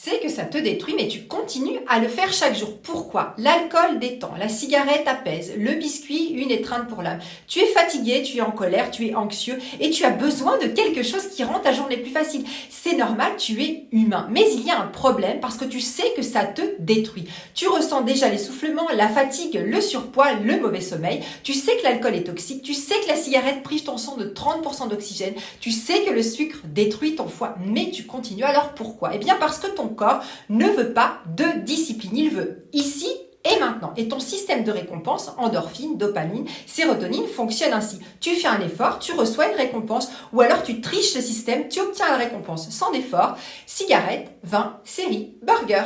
C'est que ça te détruit, mais tu continues à le faire chaque jour. Pourquoi? L'alcool détend, la cigarette apaise, le biscuit, une étreinte pour l'âme. Tu es fatigué, tu es en colère, tu es anxieux et tu as besoin de quelque chose qui rend ta journée plus facile. C'est normal, tu es humain. Mais il y a un problème parce que tu sais que ça te détruit. Tu ressens déjà l'essoufflement, la fatigue, le surpoids, le mauvais sommeil. Tu sais que l'alcool est toxique, tu sais que la cigarette prive ton sang de 30% d'oxygène, tu sais que le sucre détruit ton foie, mais tu continues. Alors pourquoi? Eh bien parce que ton corps ne veut pas de discipline, il veut ici et maintenant. Et ton système de récompense, endorphine, dopamine, sérotonine, fonctionne ainsi. Tu fais un effort, tu reçois une récompense, ou alors tu triches le système, tu obtiens la récompense sans effort. Cigarette, vin, série, burger.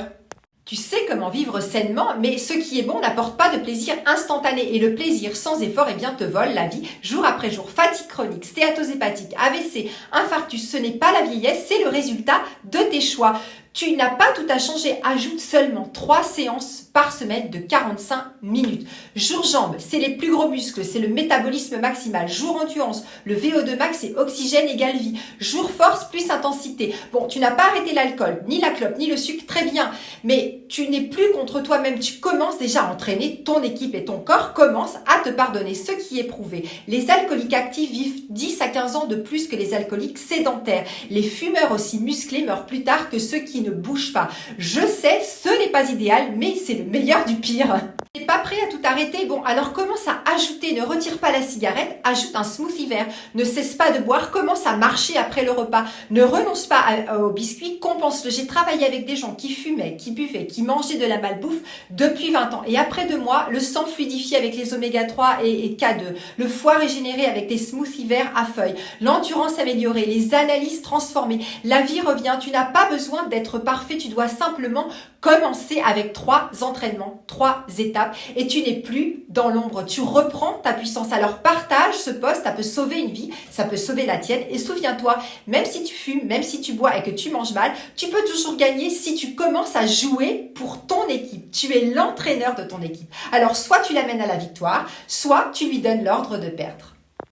Tu sais comment vivre sainement, mais ce qui est bon n'apporte pas de plaisir instantané. Et le plaisir sans effort, eh bien, te vole la vie jour après jour. Fatigue chronique, stéatose hépatique, AVC, infarctus, ce n'est pas la vieillesse, c'est le résultat de tes choix. Tu n'as pas tout à changer. Ajoute seulement 3 séances par semaine de 45 minutes. Jour jambes, c'est les plus gros muscles, c'est le métabolisme maximal. Jour endurance, le VO2 max, c'est oxygène égale vie. Jour force plus intensité. Bon, tu n'as pas arrêté l'alcool, ni la clope, ni le sucre, très bien. Mais tu n'es plus contre toi-même. Tu commences déjà à entraîner ton équipe et ton corps commence à te pardonner. Ce qui est prouvé. Les alcooliques actifs vivent 10 à 15 ans de plus que les alcooliques sédentaires. Les fumeurs aussi musclés meurent plus tard que ceux qui ne bougent pas. Je sais, ce n'est pas idéal, mais c'est le meilleur du pire. Tu n'es pas prêt à tout arrêter? Bon, alors commence à ajouter, ne retire pas la cigarette, ajoute un smoothie vert, ne cesse pas de boire, commence à marcher après le repas, ne renonce pas au biscuit, compense-le. J'ai travaillé avec des gens qui fumaient, qui buvaient, qui mangeaient de la malbouffe depuis 20 ans. Et après 2 mois, le sang fluidifié avec les oméga 3 et K2, le foie régénéré avec des smoothies verts à feuilles, l'endurance améliorée, les analyses transformées, la vie revient. Tu n'as pas besoin d'être parfait, tu dois simplement commencer avec 3 entraînements, 3 étapes et tu n'es plus dans l'ombre. Tu reprends ta puissance. Alors partage ce post, ça peut sauver une vie, ça peut sauver la tienne et souviens-toi, même si tu fumes, même si tu bois et que tu manges mal, tu peux toujours gagner si tu commences à jouer pour ton équipe. Tu es l'entraîneur de ton équipe. Alors soit tu l'amènes à la victoire, soit tu lui donnes l'ordre de perdre.